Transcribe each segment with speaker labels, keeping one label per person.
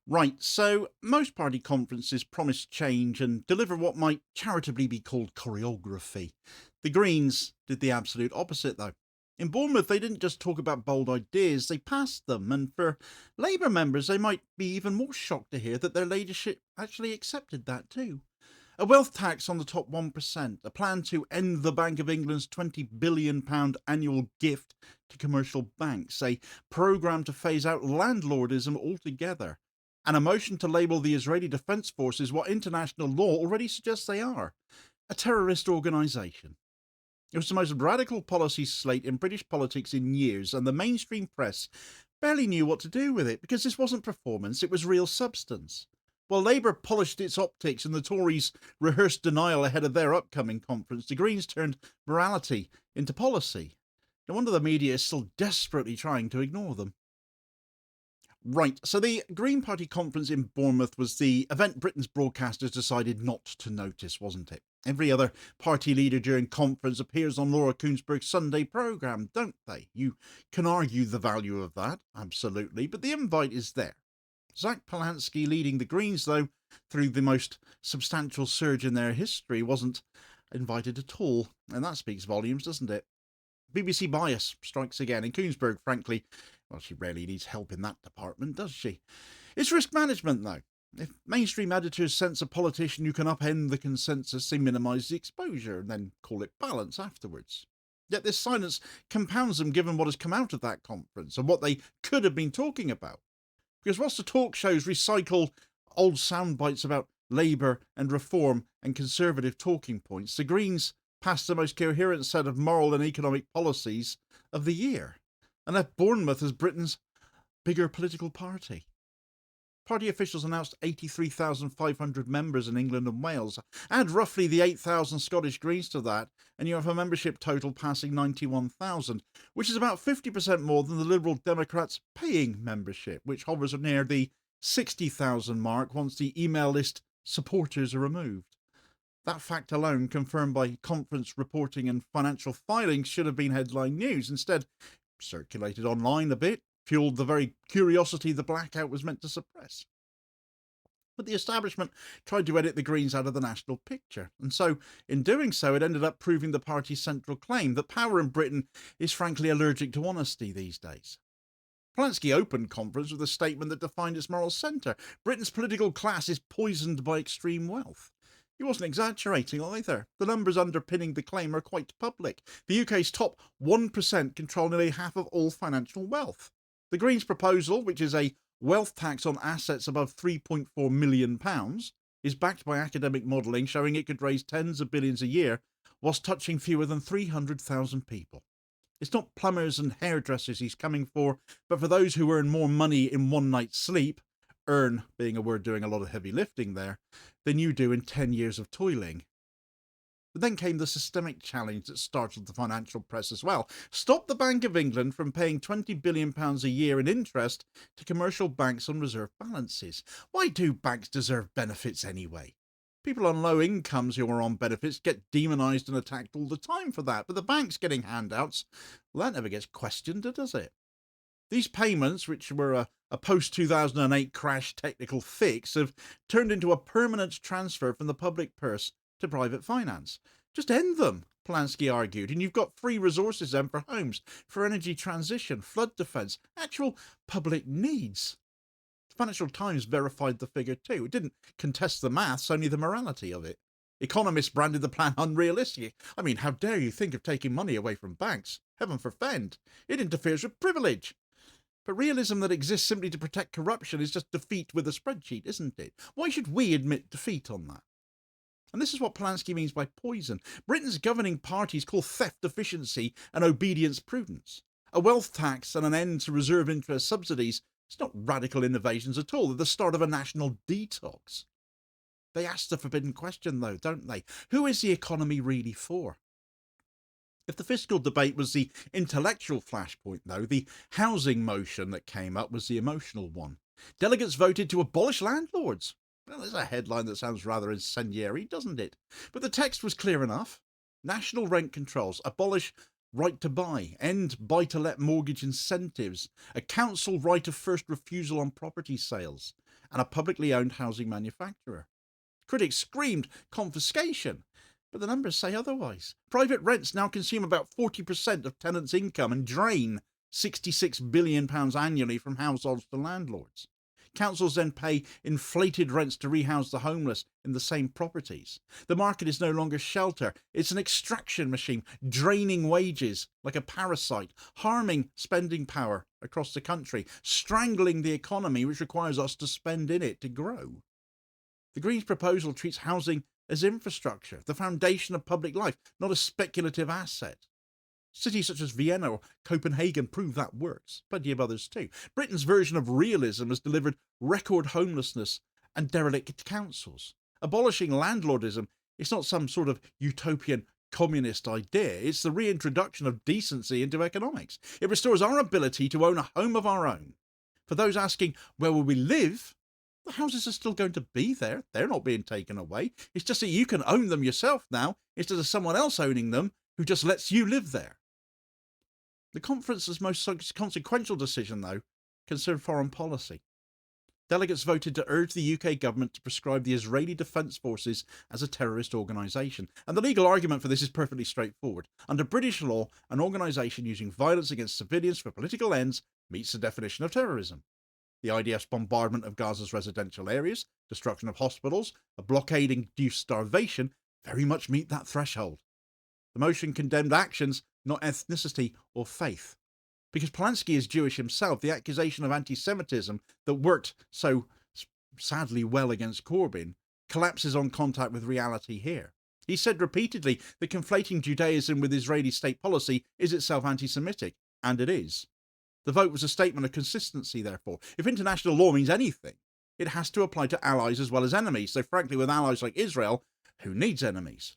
Speaker 1: Right, so most party conferences promise change and deliver what might charitably be called choreography. The Greens did the absolute opposite, though. In Bournemouth, they didn't just talk about bold ideas, they passed them, and for Labour members, they might be even more shocked to hear that their leadership actually accepted that too. A wealth tax on the top 1%, a plan to end the Bank of England's £20 billion annual gift to commercial banks, a programme to phase out landlordism altogether, and a motion to label the Israeli Defence Forces what international law already suggests they are, a terrorist organisation. It was the most radical policy slate in British politics in years, and the mainstream press barely knew what to do with it because this wasn't performance, it was real substance. While Labour polished its optics and the Tories rehearsed denial ahead of their upcoming conference, the Greens turned morality into policy. No wonder the media is still desperately trying to ignore them. Right, so the Green Party conference in Bournemouth was the event Britain's broadcasters decided not to notice, wasn't it? Every other party leader during conference appears on Laura Kuenssberg's Sunday programme, don't they? You can argue the value of that, absolutely, but the invite is there. Zach Polanski leading the Greens, though, through the most substantial surge in their history, wasn't invited at all, and that speaks volumes, doesn't it? BBC bias strikes again, and Kuenssberg, frankly, well, she rarely needs help in that department, does she? It's risk management, though. If mainstream editors sense a politician who can upend the consensus, they minimise the exposure and then call it balance afterwards. Yet this silence compounds them given what has come out of that conference and what they could have been talking about. Because whilst the talk shows recycle old sound bites about Labour and reform and conservative talking points, the Greens passed the most coherent set of moral and economic policies of the year and left Bournemouth as Britain's bigger political party. Party officials announced 83,500 members in England and Wales. Add roughly the 8,000 Scottish Greens to that, and you have a membership total passing 91,000, which is about 50% more than the Liberal Democrats' paying membership, which hovers near the 60,000 mark once the email list supporters are removed. That fact alone, confirmed by conference reporting and financial filings, should have been headline news. Instead, circulated online a bit, fueled the very curiosity the blackout was meant to suppress. But the establishment tried to edit the Greens out of the national picture, and so, in doing so, it ended up proving the party's central claim that power in Britain is frankly allergic to honesty these days. Polanski opened conference with a statement that defined its moral centre. Britain's political class is poisoned by extreme wealth. He wasn't exaggerating either. The numbers underpinning the claim are quite public. The UK's top 1% control nearly half of all financial wealth. The Greens' proposal, which is a wealth tax on assets above £3.4 million, is backed by academic modelling showing it could raise tens of billions a year whilst touching fewer than 300,000 people. It's not plumbers and hairdressers he's coming for, but for those who earn more money in one night's sleep, earn being a word doing a lot of heavy lifting there, than you do in 10 years of toiling. But then came the systemic challenge that startled the financial press as well. Stop the Bank of England from paying £20 billion a year in interest to commercial banks on reserve balances. Why do banks deserve benefits anyway? People on low incomes who are on benefits get demonised and attacked all the time for that, but the banks getting handouts, well, that never gets questioned, does it? These payments, which were a post-2008 crash technical fix, have turned into a permanent transfer from the public purse to private finance. Just end them, Polanski argued, and you've got free resources then for homes, for energy transition, flood defence, actual public needs. The Financial Times verified the figure too. It didn't contest the maths, only the morality of it. Economists branded the plan unrealistic. I mean, how dare you think of taking money away from banks? Heaven forfend. It interferes with privilege. But realism that exists simply to protect corruption is just defeat with a spreadsheet, isn't it? Why should we admit defeat on that? And this is what Polanski means by poison. Britain's governing parties call theft efficiency and obedience prudence. A wealth tax and an end to reserve interest subsidies is not radical innovations at all. They're the start of a national detox. They ask the forbidden question, though, don't they? Who is the economy really for? If the fiscal debate was the intellectual flashpoint, though, the housing motion that came up was the emotional one. Delegates voted to abolish landlords. Well, there's a headline that sounds rather incendiary, doesn't it? But the text was clear enough. National rent controls, abolish right to buy, end buy-to-let mortgage incentives, a council right of first refusal on property sales, and a publicly owned housing manufacturer. Critics screamed confiscation, but the numbers say otherwise. Private rents now consume about 40% of tenants' income and drain £66 billion annually from households to landlords. Councils then pay inflated rents to rehouse the homeless in the same properties. The market is no longer shelter, it's an extraction machine, draining wages like a parasite, harming spending power across the country, strangling the economy which requires us to spend in it to grow. The Greens' proposal treats housing as infrastructure, the foundation of public life, not a speculative asset. Cities such as Vienna or Copenhagen prove that works. Plenty of others too. Britain's version of realism has delivered record homelessness and derelict councils. Abolishing landlordism is not some sort of utopian communist idea. It's the reintroduction of decency into economics. It restores our ability to own a home of our own. For those asking, where will we live? The houses are still going to be there. They're not being taken away. It's just that you can own them yourself now, instead of someone else owning them who just lets you live there. The conference's most consequential decision, though, concerned foreign policy. Delegates voted to urge the UK government to prescribe the Israeli Defence Forces as a terrorist organisation. And the legal argument for this is perfectly straightforward. Under British law, an organisation using violence against civilians for political ends meets the definition of terrorism. The IDF's bombardment of Gaza's residential areas, destruction of hospitals, a blockade-induced starvation very much meet that threshold. The motion condemned actions, not ethnicity or faith. Because Polanski is Jewish himself, the accusation of anti-Semitism that worked so sadly well against Corbyn collapses on contact with reality here. He said repeatedly that conflating Judaism with Israeli state policy is itself anti-Semitic, and it is. The vote was a statement of consistency, therefore. If international law means anything, it has to apply to allies as well as enemies. So frankly, with allies like Israel, who needs enemies?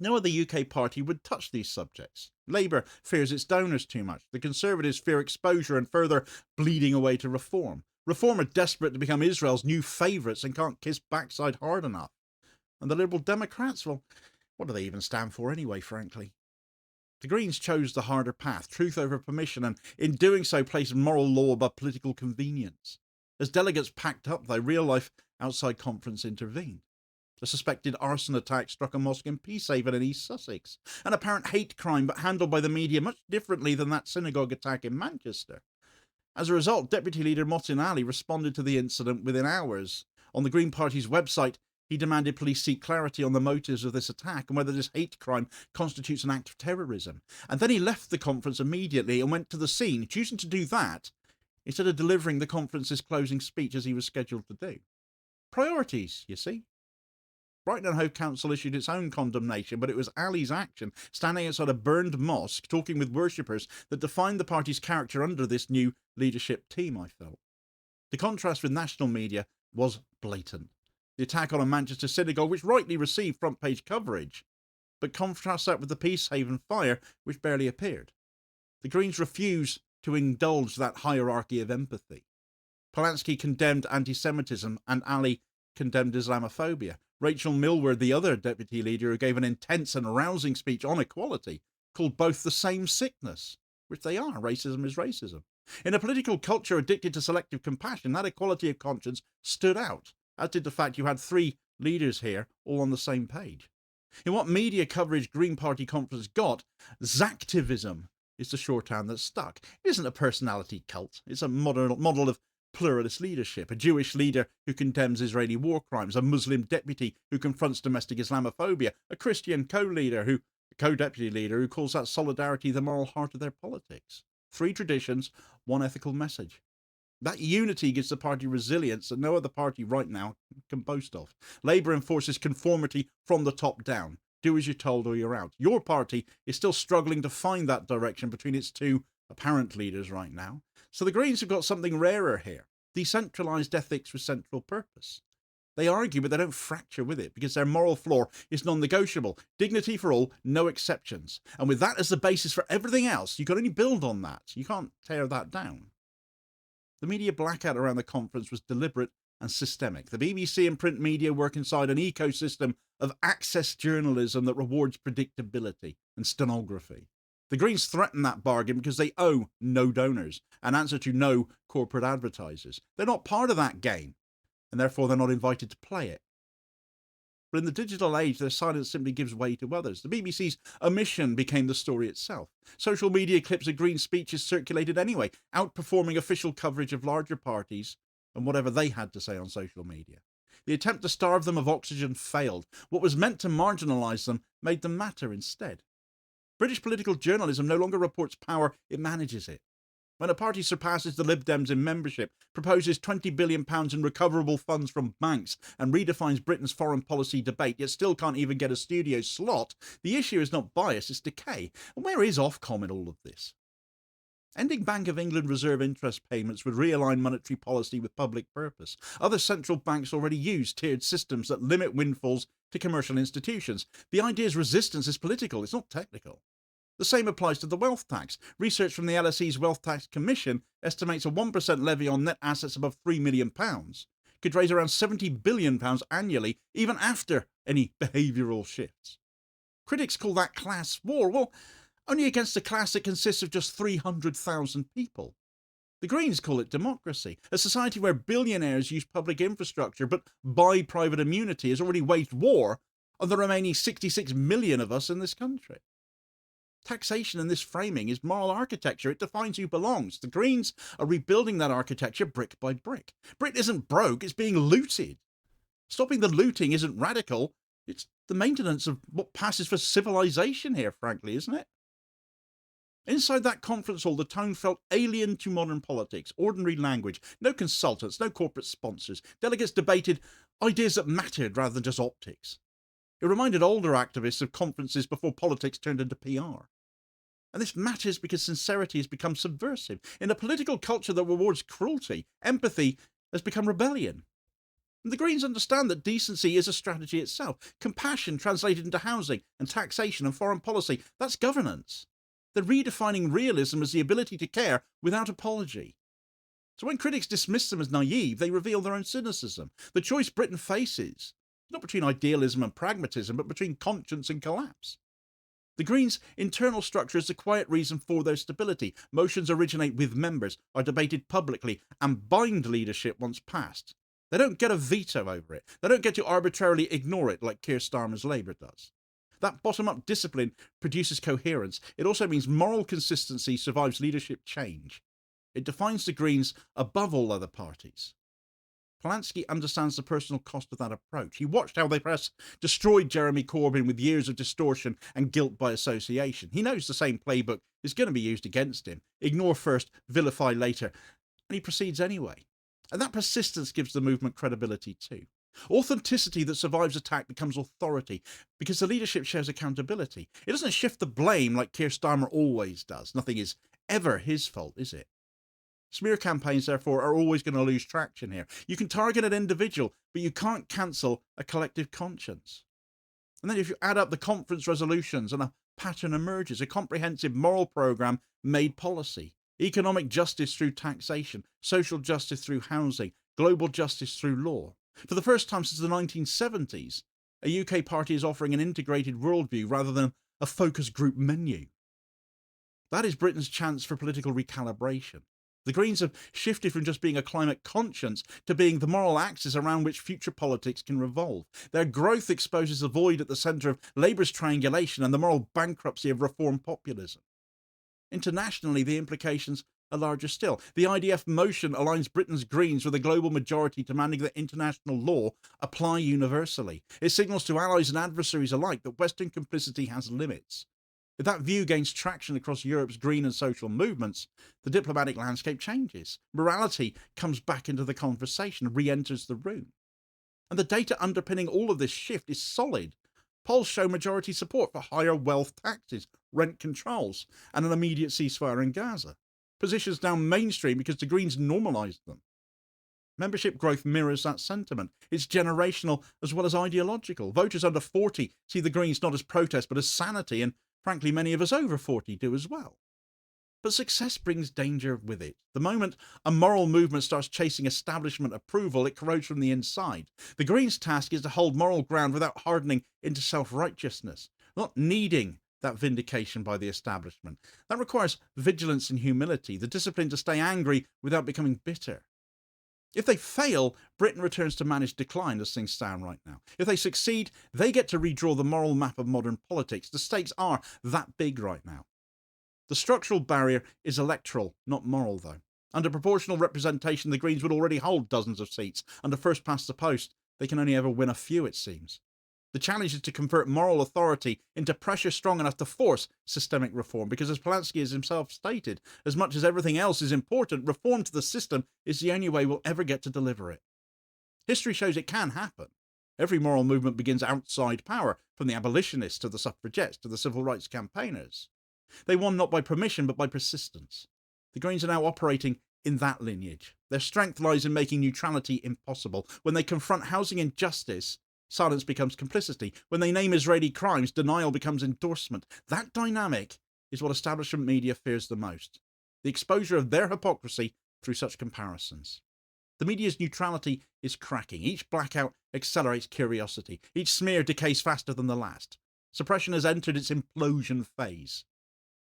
Speaker 1: No other UK party would touch these subjects. Labour fears its donors too much. The Conservatives fear exposure and further bleeding away to Reform. Reform are desperate to become Israel's new favourites and can't kiss backside hard enough. And the Liberal Democrats, well, what do they even stand for anyway, frankly? The Greens chose the harder path, truth over permission, and in doing so placed moral law above political convenience. As delegates packed up, though, real life outside conference intervened. A suspected arson attack struck a mosque in Peacehaven in East Sussex, an apparent hate crime but handled by the media much differently than that synagogue attack in Manchester. As a result, Deputy Leader Mohsin Ali responded to the incident within hours. On the Green Party's website, he demanded police seek clarity on the motives of this attack and whether this hate crime constitutes an act of terrorism. And then he left the conference immediately and went to the scene, choosing to do that instead of delivering the conference's closing speech as he was scheduled to do. Priorities, you see. Brighton and Hove Council issued its own condemnation, but it was Ali's action, standing outside a burned mosque, talking with worshippers, that defined the party's character under this new leadership team, I felt. The contrast with national media was blatant. The attack on a Manchester synagogue, which rightly received front-page coverage, but contrasts that with the Peacehaven fire, which barely appeared. The Greens refused to indulge that hierarchy of empathy. Polanski condemned anti-Semitism and Ali condemned Islamophobia. Rachel Millward, the other deputy leader who gave an intense and arousing speech on equality, called both the same sickness, which they are. Racism is racism. In a political culture addicted to selective compassion, that equality of conscience stood out, as did the fact you had three leaders here all on the same page. In what media coverage Green Party conference got, Zactivism is the shorthand that stuck. It isn't a personality cult. It's a model of pluralist leadership, a Jewish leader who condemns Israeli war crimes, a Muslim deputy who confronts domestic Islamophobia, a Christian co-deputy leader who calls that solidarity the moral heart of their politics. Three traditions, one ethical message. That unity gives the party resilience that no other party right now can boast of. Labour enforces conformity from the top down. Do as you're told or you're out. Your party is still struggling to find that direction between its two apparent leaders right now. So the Greens have got something rarer here. Decentralised ethics with central purpose. They argue, but they don't fracture with it, because their moral floor is non-negotiable. Dignity for all, no exceptions. And with that as the basis for everything else, you can only build on that. You can't tear that down. The media blackout around the conference was deliberate and systemic. The BBC and print media work inside an ecosystem of access journalism that rewards predictability and stenography. The Greens threaten that bargain because they owe no donors and answer to no corporate advertisers. They're not part of that game, and therefore they're not invited to play it. But in the digital age, their silence simply gives way to others. The BBC's omission became the story itself. Social media clips of Green speeches circulated anyway, outperforming official coverage of larger parties and whatever they had to say on social media. The attempt to starve them of oxygen failed. What was meant to marginalise them made them matter instead. British political journalism no longer reports power, it manages it. When a party surpasses the Lib Dems in membership, proposes £20 billion in recoverable funds from banks, and redefines Britain's foreign policy debate, yet still can't even get a studio slot, the issue is not bias, it's decay. And where is Ofcom in all of this? Ending Bank of England reserve interest payments would realign monetary policy with public purpose. Other central banks already use tiered systems that limit windfalls to commercial institutions. The idea's resistance is political, it's not technical. The same applies to the wealth tax. Research from the LSE's Wealth Tax Commission estimates a 1% levy on net assets above £3 million could raise around £70 billion annually, even after any behavioural shifts. Critics call that class war. Well, only against a class that consists of just 300,000 people. The Greens call it democracy, a society where billionaires use public infrastructure but buy private immunity has already waged war on the remaining 66 million of us in this country. Taxation in this framing is moral architecture. It defines who belongs. The Greens are rebuilding that architecture brick by brick. Britain isn't broke, it's being looted. Stopping the looting isn't radical, it's the maintenance of what passes for civilization here, frankly, isn't it? Inside that conference hall, the tone felt alien to modern politics. Ordinary language, no consultants, no corporate sponsors. Delegates debated ideas that mattered rather than just optics. It reminded older activists of conferences before politics turned into PR. And this matters because sincerity has become subversive. In a political culture that rewards cruelty, empathy has become rebellion. And the Greens understand that decency is a strategy itself. Compassion translated into housing and taxation and foreign policy, that's governance. They're redefining realism as the ability to care without apology. So when critics dismiss them as naive, they reveal their own cynicism. The choice Britain faces, not between idealism and pragmatism, but between conscience and collapse. The Greens' internal structure is the quiet reason for their stability. Motions originate with members, are debated publicly, and bind leadership once passed. They don't get a veto over it. They don't get to arbitrarily ignore it like Keir Starmer's Labour does. That bottom-up discipline produces coherence. It also means moral consistency survives leadership change. It defines the Greens above all other parties. Polanski understands the personal cost of that approach. He watched how the press destroyed Jeremy Corbyn with years of distortion and guilt by association. He knows the same playbook is going to be used against him. Ignore first, vilify later. And he proceeds anyway. And that persistence gives the movement credibility too. Authenticity that survives attack becomes authority because the leadership shares accountability. It doesn't shift the blame like Keir Starmer always does. Nothing is ever his fault, is it? Smear campaigns, therefore, are always going to lose traction here. You can target an individual, but you can't cancel a collective conscience. And then if you add up the conference resolutions and a pattern emerges, a comprehensive moral programme made policy. Economic justice through taxation, social justice through housing, global justice through law. For the first time since the 1970s, a UK party is offering an integrated worldview rather than a focus group menu. That is Britain's chance for political recalibration. The Greens have shifted from just being a climate conscience to being the moral axis around which future politics can revolve. Their growth exposes the void at the centre of Labour's triangulation and the moral bankruptcy of reform populism. Internationally, the implications are larger still. The IDF motion aligns Britain's Greens with a global majority demanding that international law apply universally. It signals to allies and adversaries alike that Western complicity has limits. If that view gains traction across Europe's green and social movements, the diplomatic landscape changes. Morality comes back into the conversation, re-enters the room. And the data underpinning all of this shift is solid. Polls show majority support for higher wealth taxes, rent controls, and an immediate ceasefire in Gaza. Positions now mainstream because the Greens normalised them. Membership growth mirrors that sentiment. It's generational as well as ideological. Voters under 40 see the Greens not as protest but as sanity, and frankly many of us over 40 do as well. But success brings danger with it. The moment a moral movement starts chasing establishment approval, it corrodes from the inside. The Greens' task is to hold moral ground without hardening into self-righteousness, not needing that vindication by the establishment. That requires vigilance and humility, the discipline to stay angry without becoming bitter. If they fail, Britain returns to managed decline as things stand right now. If they succeed, they get to redraw the moral map of modern politics. The stakes are that big right now. The structural barrier is electoral, not moral, though. Under proportional representation, the Greens would already hold dozens of seats. Under first past the post, they can only ever win a few, it seems. The challenge is to convert moral authority into pressure strong enough to force systemic reform, because as Polanski has himself stated, as much as everything else is important, reform to the system is the only way we'll ever get to deliver it. History shows it can happen. Every moral movement begins outside power, from the abolitionists to the suffragettes to the civil rights campaigners. They won not by permission but by persistence. The Greens are now operating in that lineage. Their strength lies in making neutrality impossible. When they confront housing injustice, silence becomes complicity. When they name Israeli crimes, denial becomes endorsement. That dynamic is what establishment media fears the most. The exposure of their hypocrisy through such comparisons. The media's neutrality is cracking. Each blackout accelerates curiosity. Each smear decays faster than the last. Suppression has entered its implosion phase.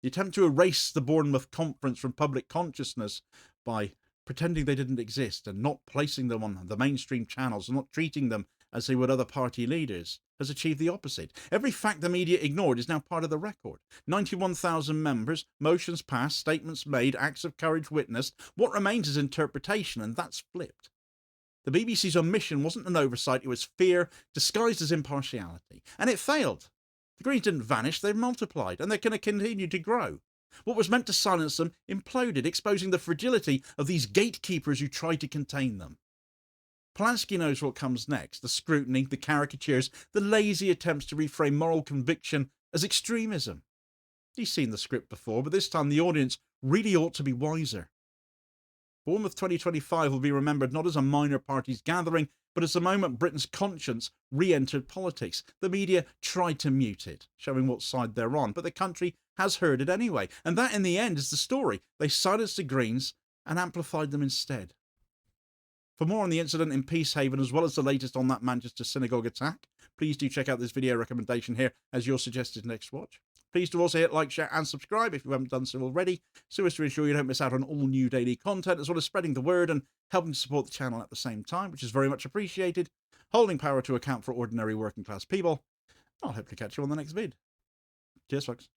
Speaker 1: The attempt to erase the Bournemouth conference from public consciousness by pretending they didn't exist and not placing them on the mainstream channels and not treating them as they would other party leaders has achieved the opposite. Every fact the media ignored is now part of the record. 91,000 members, motions passed, statements made, acts of courage witnessed. What remains is interpretation, and that's flipped. The BBC's omission wasn't an oversight, it was fear disguised as impartiality. And it failed. The Greens didn't vanish, they've multiplied, and they're going to continue to grow. What was meant to silence them imploded, exposing the fragility of these gatekeepers who tried to contain them. Polanski knows what comes next: the scrutiny, the caricatures, the lazy attempts to reframe moral conviction as extremism. He's seen the script before, but this time the audience really ought to be wiser. Bournemouth 2025 will be remembered not as a minor parties gathering, but as the moment Britain's conscience re-entered politics. The media tried to mute it, showing what side they're on, but the country has heard it anyway. And that, in the end, is the story. They silenced the Greens and amplified them instead. For more on the incident in Peacehaven, as well as the latest on that Manchester synagogue attack, please do check out this video recommendation here as your suggested next watch. Please do also hit like, share and subscribe if you haven't done so already, so as to ensure you don't miss out on all new daily content, as well as spreading the word and helping to support the channel at the same time, which is very much appreciated, holding power to account for ordinary working class people. I'll hopefully catch you on the next vid. Cheers, folks.